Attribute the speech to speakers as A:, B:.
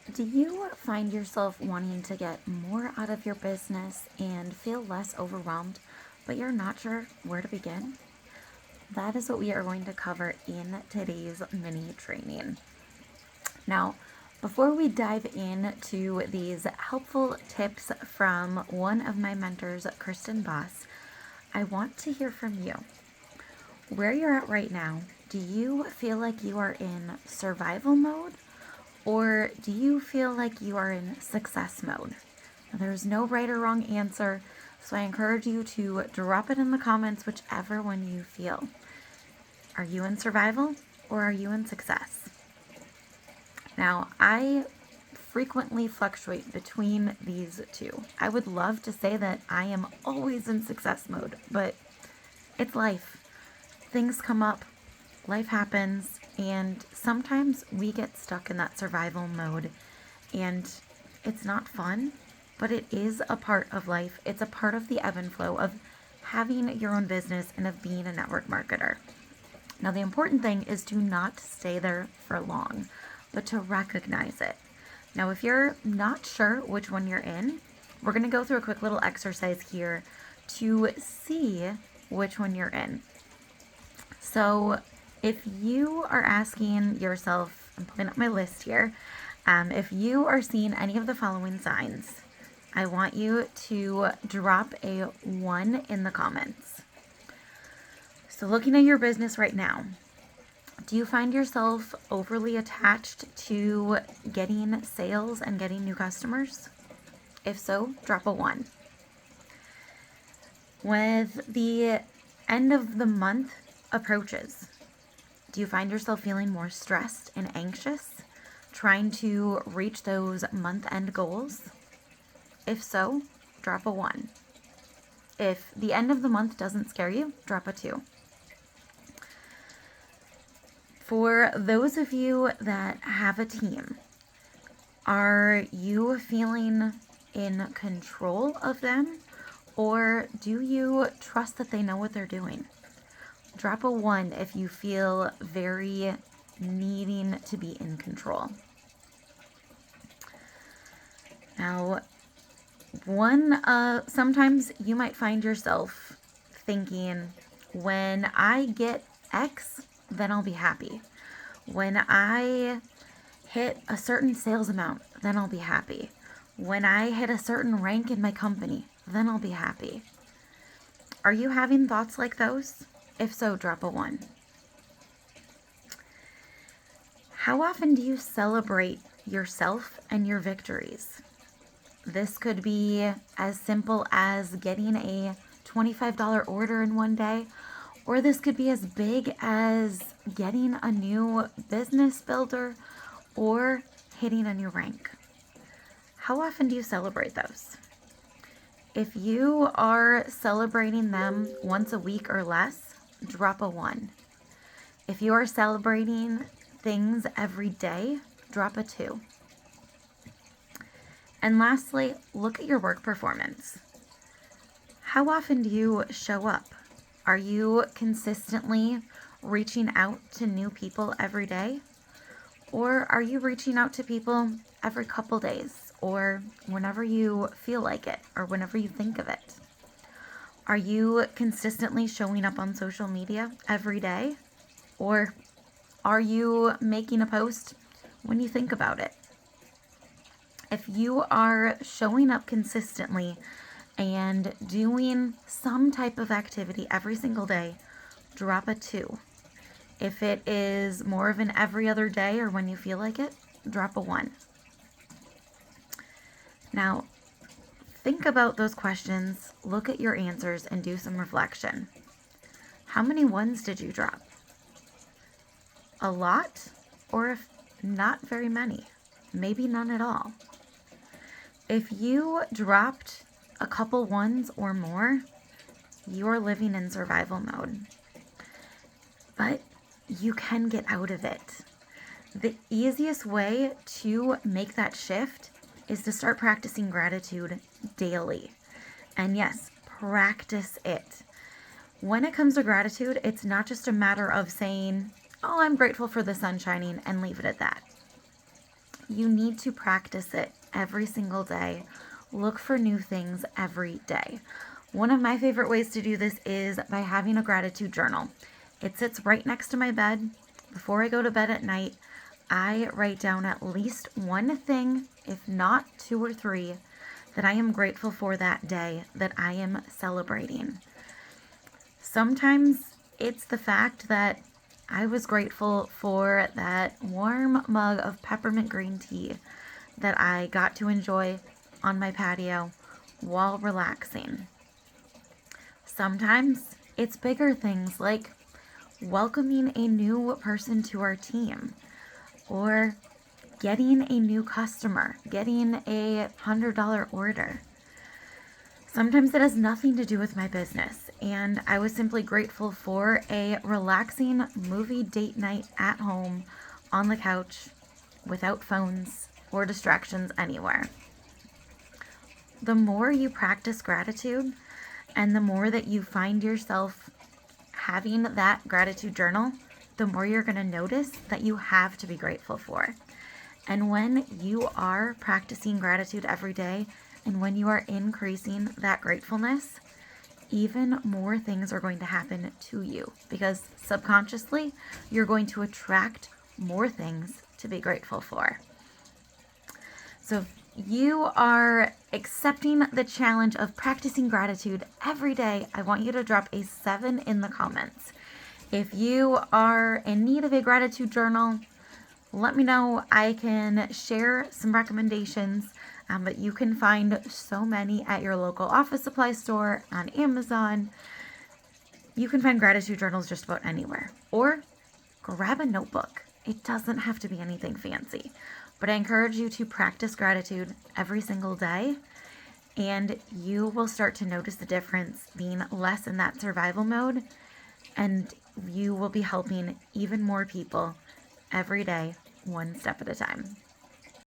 A: Do you find yourself wanting to get more out of your business and feel less overwhelmed, but you're not sure where to begin? That is what we are going to cover in today's mini training. Now, before we dive into these helpful tips from one of my mentors, Kristen Boss, I want to hear from you. Where you're at right now, do you feel like you are in survival mode, or do you feel like you are in success mode? Now, there's no right or wrong answer, so I encourage you to drop it in the comments, whichever one you feel. Are you in survival or are you in success? Now, I frequently fluctuate between these two. I would love to say that I am always in success mode, but it's life. Things come up, life happens, and sometimes we get stuck in that survival mode, and it's not fun, but it is a part of life. It's a part of the ebb and flow of having your own business and of being a network marketer. Now, the important thing is to not stay there for long, but to recognize it. Now, if you're not sure which one you're in, we're going to go through a quick little exercise here to see which one you're in. So, if you are asking yourself, I'm pulling up my list here, if you are seeing any of the following signs, I want you to drop a 1 in the comments. So looking at your business right now, do you find yourself overly attached to getting sales and getting new customers? If so, drop a 1. With the end of the month approaches, do you find yourself feeling more stressed and anxious, trying to reach those month-end goals? If so, drop a 1. If the end of the month doesn't scare you, drop a 2. For those of you that have a team, are you feeling in control of them, or do you trust that they know what they're doing? Drop a 1 if you feel very needing to be in control. Now, sometimes you might find yourself thinking, when I get X, then I'll be happy. When I hit a certain sales amount, then I'll be happy. When I hit a certain rank in my company, then I'll be happy. Are you having thoughts like those? If so, drop a 1. How often do you celebrate yourself and your victories? This could be as simple as getting a $25 order in one day, or this could be as big as getting a new business builder or hitting a new rank. How often do you celebrate those? If you are celebrating them once a week or less, drop a 1. If you are celebrating things every day, drop a 2. And lastly, look at your work performance. How often do you show up? Are you consistently reaching out to new people every day? Or are you reaching out to people every couple days, or whenever you feel like it, or whenever you think of it? Are you consistently showing up on social media every day? Or are you making a post when you think about it? If you are showing up consistently and doing some type of activity every single day, drop a 2. If it is more of an every other day or when you feel like it, drop a 1. Now, think about those questions, look at your answers, and do some reflection. How many 1s did you drop? A lot, or if not very many? Maybe none at all. If you dropped a couple 1s or more, you're living in survival mode. But you can get out of it. The easiest way to make that shift is to start practicing gratitude daily. And yes, practice it. When it comes to gratitude, it's not just a matter of saying, oh, I'm grateful for the sun shining, and leave it at that. you need to practice it every single day. Look for new things every day. One of my favorite ways to do this is by having a gratitude journal. It sits right next to my bed. Before I go to bed at night, I write down at least one thing, if not two or three, that I am grateful for that day, that I am celebrating. Sometimes it's the fact that I was grateful for that warm mug of peppermint green tea that I got to enjoy on my patio while relaxing. Sometimes it's bigger things like welcoming a new person to our team, or getting a new customer, getting a $100 order. Sometimes it has nothing to do with my business, and I was simply grateful for a relaxing movie date night at home on the couch without phones or distractions anywhere. The more you practice gratitude and the more that you find yourself having that gratitude journal, the more you're going to notice that you have to be grateful for. And when you are practicing gratitude every day, and when you are increasing that gratefulness, even more things are going to happen to you, because subconsciously you're going to attract more things to be grateful for. So if you are accepting the challenge of practicing gratitude every day, I want you to drop a 7 in the comments. If you are in need of a gratitude journal, let me know. I can share some recommendations, but you can find so many at your local office supply store, on Amazon. You can find gratitude journals just about anywhere. Or grab a notebook. It doesn't have to be anything fancy, but I encourage you to practice gratitude every single day, and you will start to notice the difference, being less in that survival mode, and you will be helping even more people every day, one step at a time.